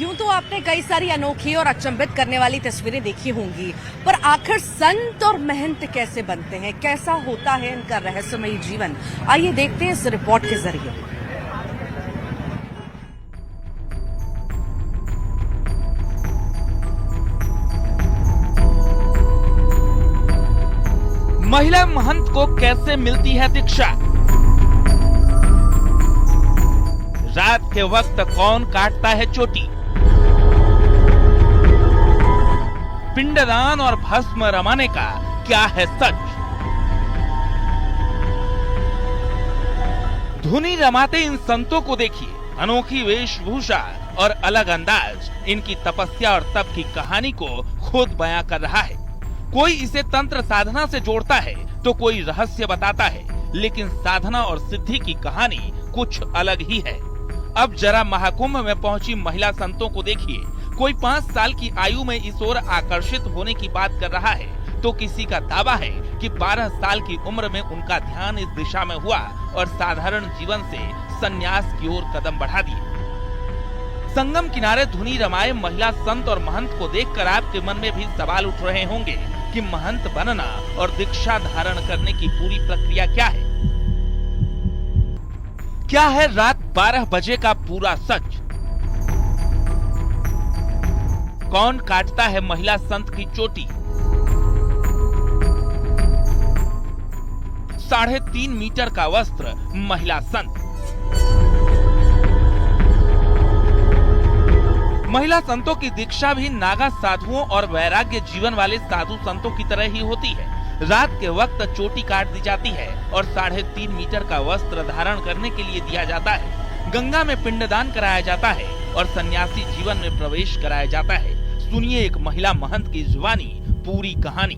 यूं तो आपने कई सारी अनोखी और अचंभित करने वाली तस्वीरें देखी होंगी, पर आखिर संत और महंत कैसे बनते हैं, कैसा होता है इनका रहस्यमयी जीवन, आइए देखते हैं इस रिपोर्ट के जरिए। महिला महंत को कैसे मिलती है दीक्षा? रात के वक्त कौन काटता है चोटी? पिंडदान और भस्म रमाने का क्या है सच? धुनी रमाते इन संतों को देखिए, अनोखी वेशभूषा और अलग अंदाज इनकी तपस्या और तप की कहानी को खुद बयां कर रहा है। कोई इसे तंत्र साधना से जोड़ता है तो कोई रहस्य बताता है, लेकिन साधना और सिद्धि की कहानी कुछ अलग ही है। अब जरा महाकुंभ में पहुंची महिला संतों को देखिए। कोई 5 साल की आयु में इस ओर आकर्षित होने की बात कर रहा है, तो किसी का दावा है कि 12 साल की उम्र में उनका ध्यान इस दिशा में हुआ और साधारण जीवन से संन्यास की ओर कदम बढ़ा दिए। संगम किनारे धुनी रमाए महिला संत और महंत को देखकर आपके मन में भी सवाल उठ रहे होंगे कि महंत बनना और दीक्षा धारण करने की पूरी प्रक्रिया क्या है? क्या है रात 12 बजे का पूरा सच? कौन काटता है महिला संत की चोटी? 3.5 मीटर का वस्त्र महिला संत। महिला संतों की दीक्षा भी नागा साधुओं और वैराग्य जीवन वाले साधु संतों की तरह ही होती है। रात के वक्त चोटी काट दी जाती है और 3.5 मीटर का वस्त्र धारण करने के लिए दिया जाता है। गंगा में पिंडदान कराया जाता है और सन्यासी जीवन में प्रवेश कराया जाता है। सुनिए एक महिला महंत की जुबानी पूरी कहानी।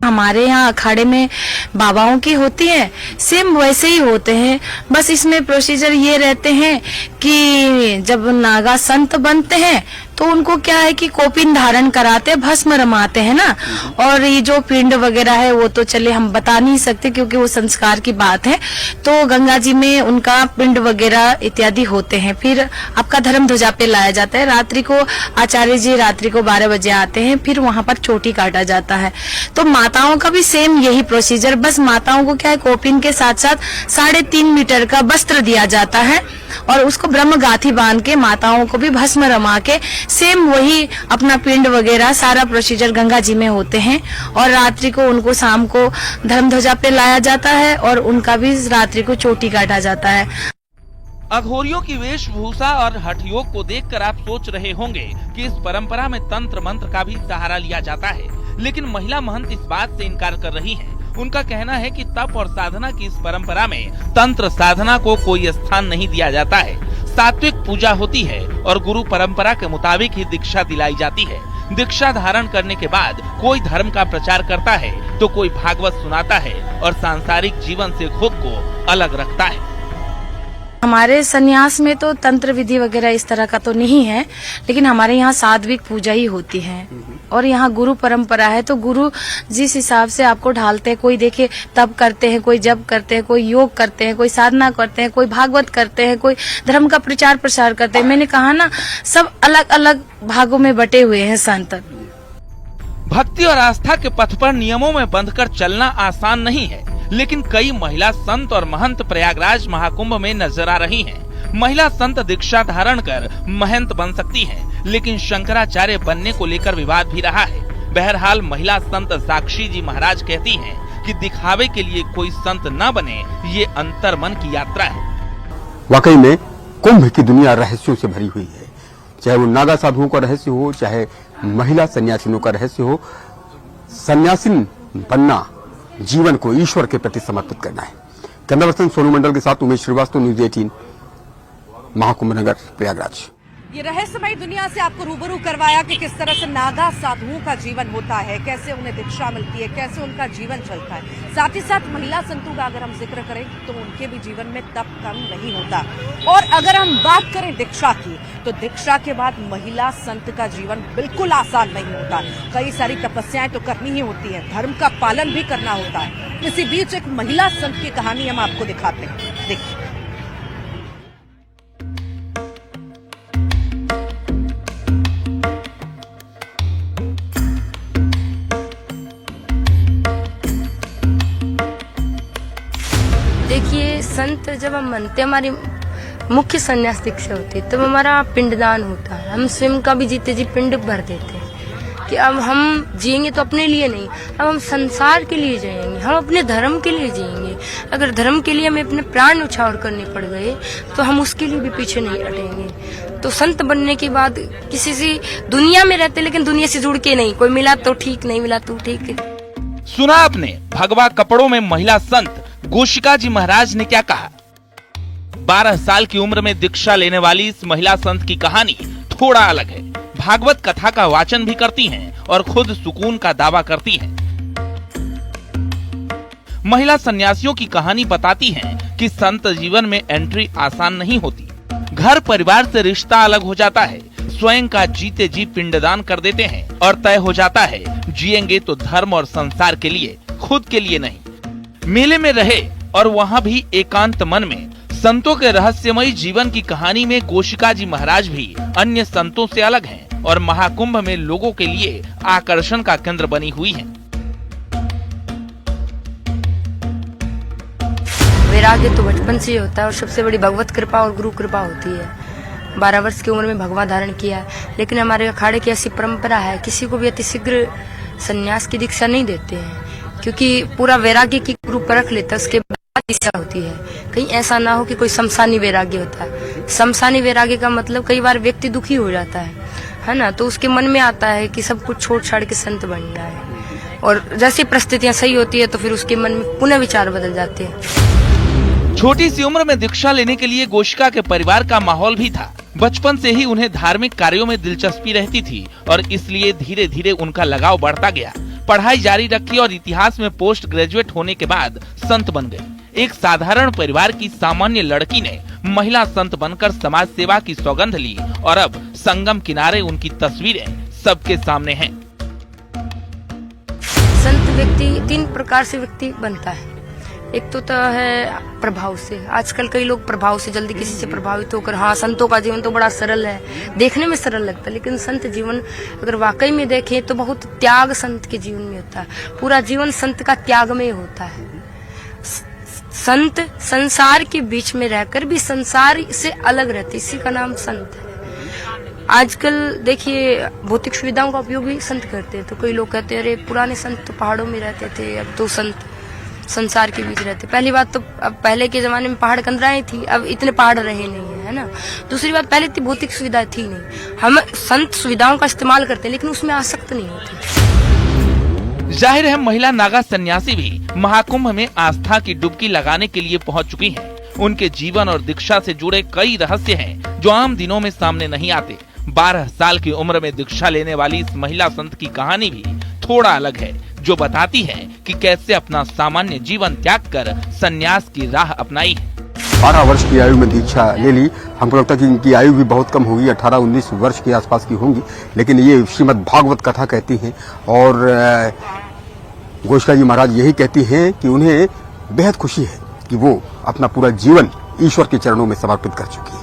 हमारे यहाँ अखाड़े में बाबाओं की होती है, सेम वैसे ही होते हैं। बस इसमें प्रोसीजर ये रहते हैं कि जब नागा संत बनते हैं तो उनको क्या है कि कोपिन धारण कराते, भस्म रमाते हैं ना। और ये जो पिंड वगैरह है वो तो चले हम बता नहीं सकते क्योंकि वो संस्कार की बात है। तो गंगा जी में उनका पिंड वगैरह इत्यादि होते हैं। फिर आपका धर्म ध्वजा पे लाया जाता है। रात्रि को आचार्य जी रात्रि को 12 बजे आते हैं, फिर वहाँ पर चोटी काटा जाता है। तो माताओं का भी सेम यही प्रोसीजर, बस माताओं को क्या है कोपिन के साथ साथ 3.5 मीटर का वस्त्र दिया जाता है और उसको ब्रह्म गाथी बांध के माताओं को भी भस्म रमा के सेम वही अपना पिंड वगैरह सारा प्रोसीजर गंगा जी में होते हैं। और रात्रि को उनको शाम को धर्म ध्वजा पे लाया जाता है और उनका भी रात्रि को चोटी काटा जाता है। अघोरियों की वेशभूषा और हठ योग को देखकर आप सोच रहे होंगे कि इस परंपरा में तंत्र मंत्र का भी सहारा लिया जाता है, लेकिन महिला महंत इस बात से इनकार कर रही हैं। उनका कहना है कि तप और साधना की इस परंपरा में तंत्र साधना को कोई स्थान नहीं दिया जाता है। सात्विक पूजा होती है और गुरु परंपरा के मुताबिक ही दीक्षा दिलाई जाती है। दीक्षा धारण करने के बाद कोई धर्म का प्रचार करता है तो कोई भागवत सुनाता है और सांसारिक जीवन से खुद को अलग रखता है। हमारे सन्यास में तो तंत्र विधि वगैरह इस तरह का तो नहीं है, लेकिन हमारे यहाँ सात्विक पूजा ही होती है। और यहाँ गुरु परंपरा है तो गुरु जिस हिसाब से आपको ढालते हैं, कोई देखे तप करते हैं, कोई जप करते हैं, कोई योग करते हैं, कोई साधना करते हैं, कोई भागवत करते हैं, कोई धर्म का प्रचार प्रसार करते हैं। मैंने कहा ना, सब अलग अलग भागों में बटे हुए हैं संत। भक्ति और आस्था के पथ पर नियमों में बंधकर चलना आसान नहीं है, लेकिन कई महिला संत और महंत प्रयागराज महाकुंभ में नजर आ रही हैं। महिला संत दीक्षा धारण कर महंत बन सकती हैं, लेकिन शंकराचार्य बनने को लेकर विवाद भी रहा है। बहरहाल महिला संत साक्षी जी महाराज कहती हैं कि दिखावे के लिए कोई संत न बने, ये अंतर्मन की यात्रा है। वाकई में कुंभ की दुनिया रहस्यों से भरी हुई है, चाहे वो नागा साधुओं का रहस्य हो, चाहे महिला सन्यासिनों का रहस्य हो। सन्यासिन बनना जीवन को ईश्वर के प्रति समर्पित करना है। कैमरा पर्सन सोनू मंडल के साथ उमेश श्रीवास्तव, न्यूज़ 18, महाकुंभ नगर, प्रयागराज। ये रहस्यमयी दुनिया से आपको रूबरू करवाया कि किस तरह से नागा साधुओं का जीवन होता है, कैसे उन्हें दीक्षा मिलती है, कैसे उनका जीवन चलता है। साथ ही साथ महिला संतों का अगर हम जिक्र करें तो उनके भी जीवन में तप कम नहीं होता। और अगर हम बात करें दीक्षा की, तो दीक्षा के बाद महिला संत का जीवन बिल्कुल आसान नहीं होता। कई सारी तपस्याएं तो करनी ही होती है, धर्म का पालन भी करना होता है। इसी बीच एक महिला संत की कहानी हम आपको दिखाते हैं, देखिए। संत जब हम बनते, हमारी मुख्य संन्यास दीक्षा होती है, तब हमारा पिंडदान होता है। हम स्वयं का भी जीते जी पिंड भर देते हैं कि अब हम जिएंगे तो अपने लिए नहीं, अब हम संसार के लिए जिएंगे, हम अपने धर्म के लिए जिएंगे। अगर धर्म के लिए हमें अपने प्राण न्यौछावर करने पड़ गए तो हम उसके लिए भी पीछे नहीं हटेंगे। तो संत बनने के बाद किसी से दुनिया में रहते, लेकिन दुनिया से जुड़ के नहीं, कोई मिला तो ठीक, नहीं मिला तो ठीक है। सुना आपने भगवा कपड़ों में महिला संत गोशिका जी महाराज ने क्या कहा। 12 साल की उम्र में दीक्षा लेने वाली इस महिला संत की कहानी थोड़ा अलग है। भागवत कथा का वाचन भी करती हैं और खुद सुकून का दावा करती हैं। महिला सन्यासियों की कहानी बताती हैं कि संत जीवन में एंट्री आसान नहीं होती। घर परिवार से रिश्ता अलग हो जाता है, स्वयं का जीते जी पिंडदान कर देते हैं और तय हो जाता है जिएंगे तो धर्म और संसार के लिए, खुद के लिए नहीं। मेले में रहे और वहाँ भी एकांत मन में संतों के रहस्यमयी जीवन की कहानी में गोशिका जी महाराज भी अन्य संतों से अलग हैं और महाकुंभ में लोगों के लिए आकर्षण का केंद्र बनी हुई हैं। वैराग्य तो बचपन से ही होता है और सबसे बड़ी भगवत कृपा और गुरु कृपा होती है। 12 वर्ष की उम्र में भगवा धारण किया, लेकिन हमारे अखाड़े की ऐसी परंपरा है, किसी को भी अतिशीघ्र संन्यास की दीक्षा नहीं देते हैं, क्योंकि पूरा वैराग्य की गुरु परख लेता है, उसके बाद दीक्षा होती है। कहीं ऐसा ना हो कि कोई शमशानी वैराग्य होता है। शमशानी वैराग्य का मतलब कई बार व्यक्ति दुखी हो जाता है ना, तो उसके मन में आता है कि सब कुछ छोड़ छाड़ के संत बन जाए, और जैसी परिस्थितियां सही होती है तो फिर उसके मन में पुनः विचार बदल जाते हैं। छोटी सी उम्र में दीक्षा लेने के लिए गोशिका के परिवार का माहौल भी था। बचपन से ही उन्हें धार्मिक कार्यों में दिलचस्पी रहती थी और इसलिए धीरे धीरे उनका लगाव बढ़ता गया। पढ़ाई जारी रखी और इतिहास में पोस्ट ग्रेजुएट होने के बाद संत बन गई। एक साधारण परिवार की सामान्य लड़की ने महिला संत बनकर समाज सेवा की सौगंध ली और अब संगम किनारे उनकी तस्वीरें सबके सामने हैं। संत व्यक्ति 3 प्रकार से व्यक्ति बनता है। एक तो है प्रभाव से। आजकल कई लोग प्रभाव से जल्दी किसी से प्रभावित होकर, हाँ संतों का जीवन तो बड़ा सरल है, देखने में सरल लगता है, लेकिन संत जीवन अगर वाकई में देखें तो बहुत त्याग संत के जीवन में होता है। पूरा जीवन संत का त्याग में होता है। संत संसार के बीच में रहकर भी संसार से अलग रहते, इसी का नाम संत है। आजकल देखिए भौतिक सुविधाओं का उपयोग भी संत करते हैं, तो कई लोग कहते हैं अरे पुराने संत तो पहाड़ों में रहते थे, अब तो संत संसार के बीच रहते। पहली बात तो अब पहले के जमाने में पहाड़ कंदराएं थी, अब इतने पहाड़ रहे नहीं है ना। दूसरी बात, पहले इतनी भौतिक सुविधाएं थी नहीं। हम संत सुविधाओं का इस्तेमाल करते हैं लेकिन उसमें आसक्त नहीं होते। जाहिर है महिला नागा सन्यासी भी महाकुंभ में आस्था की डुबकी लगाने के लिए पहुंच चुकी हैं। उनके जीवन और दीक्षा से जुड़े कई रहस्य हैं जो आम दिनों में सामने नहीं आते। 12 साल की उम्र में दीक्षा लेने वाली इस महिला संत की कहानी भी थोड़ा अलग है, जो बताती है कि कैसे अपना सामान्य जीवन त्याग कर सन्यास की राह अपनाई है। 12 वर्ष की आयु में दीक्षा ले ली। हमको लगता है कि इनकी आयु भी बहुत कम होगी, 18-19 वर्ष के आसपास की होंगी, लेकिन ये श्रीमद् भागवत कथा कहती हैं और गोशिका जी महाराज यही कहती हैं कि उन्हें बेहद खुशी है कि वो अपना पूरा जीवन ईश्वर के चरणों में समर्पित कर चुकी है।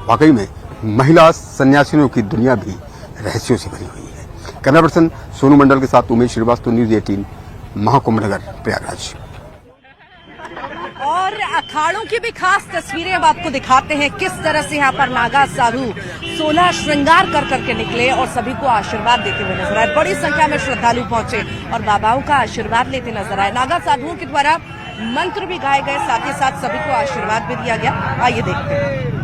वाकई में महिला सन्यासियों की दुनिया भी रहस्यों से भरी हुई है। कैमरा पर्सन सोनू मंडल के साथ उमेश श्रीवास्तव, न्यूज़ 18, महाकुंभ नगर, प्रयागराज। और अखाड़ों की भी खास तस्वीरें अब आपको दिखाते हैं, किस तरह से यहाँ पर नागा साधु 16 श्रृंगार कर करके निकले और सभी को आशीर्वाद देते हुए नजर आए। बड़ी संख्या में श्रद्धालु पहुंचे और बाबाओं का आशीर्वाद लेते नजर आए। नागा साधुओं के द्वारा मंत्र भी गाए गए, साथ ही साथ सभी को आशीर्वाद भी दिया गया। आइए देखते हैं।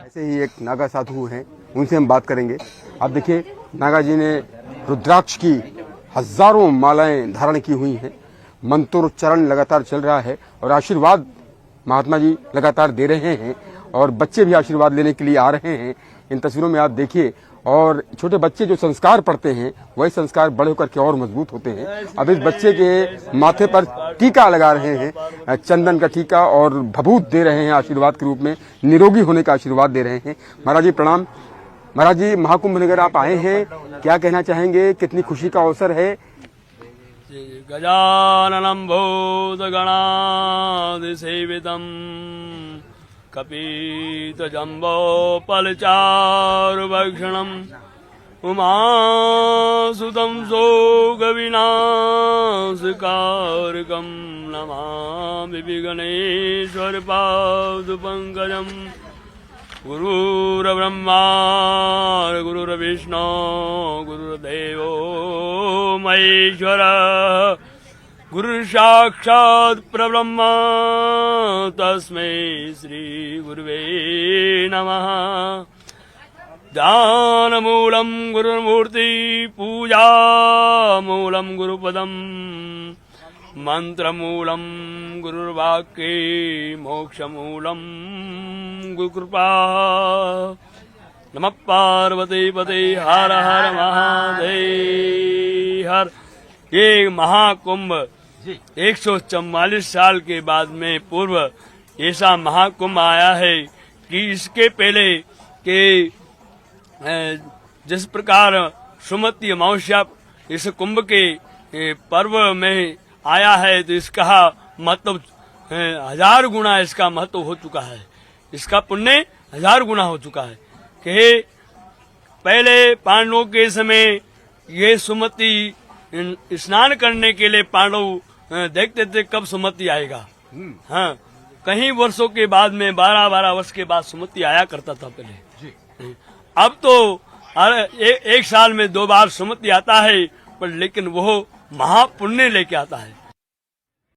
ऐसे ही एक नागा साधु हैं, उनसे हम बात करेंगे। आप देखिए नागा जी ने रुद्राक्ष की हजारों मालाएं धारण की हुई हैं, मंत्रोच्चारण लगातार चल रहा है और आशीर्वाद महात्मा जी लगातार दे रहे हैं और बच्चे भी आशीर्वाद लेने के लिए आ रहे हैं। इन तस्वीरों में आप देखिए, और छोटे बच्चे जो संस्कार पढ़ते हैं वही संस्कार बड़े होकर के और मजबूत होते हैं। अब इस बच्चे के माथे पर टीका लगा रहे हैं, चंदन का टीका, और भभूत दे रहे हैं आशीर्वाद के रूप में, निरोगी होने का आशीर्वाद दे रहे हैं। महाराज जी प्रणाम। महाराज जी महाकुंभ नगर आप आए हैं, क्या कहना चाहेंगे, कितनी खुशी का अवसर है? गजाननं भूतगणाधिसेवितं कपितजम्बोपलचारुभक्षणं उमासुतं शोकविनाशकारकं नमामि विघ्नेश्वरपादपङ्कजम् गुरुर्ब्रह्मा गुरुर्विष्णु गुरुर्देवो महेश्वर गुरुसाक्षात् परब्रह्म तस्मै श्री गुरुवे नमः। ध्यानमूलं गुरुर्मूर्ति पूजामूलं गुरुपदम् मंत्रमूलं गुरुर्वाक्ये मोक्षमूलं गुरुकृपा। नमः पार्वती पते हर हर महादेव हर। ये महाकुंभ 144 साल के बाद में पूर्व ऐसा महाकुंभ आया है कि इसके पहले के जिस प्रकार सुमति अमावस्या इस कुंभ के पर्व में आया है तो इसका महत्व 1000 गुना इसका महत्व हो चुका है। इसका पुण्य 1000 गुना हो चुका है कि पहले पांडवों के समय ये सुमति स्नान करने के लिए पांडव देखते थे कब सुमति आएगा। हाँ, कहीं वर्षों के बाद में 12-12 वर्ष के बाद सुमति आया करता था पहले। अब तो एक साल में 2 बार सुमति आता है पर लेकिन वो महापुण्य लेके आता है।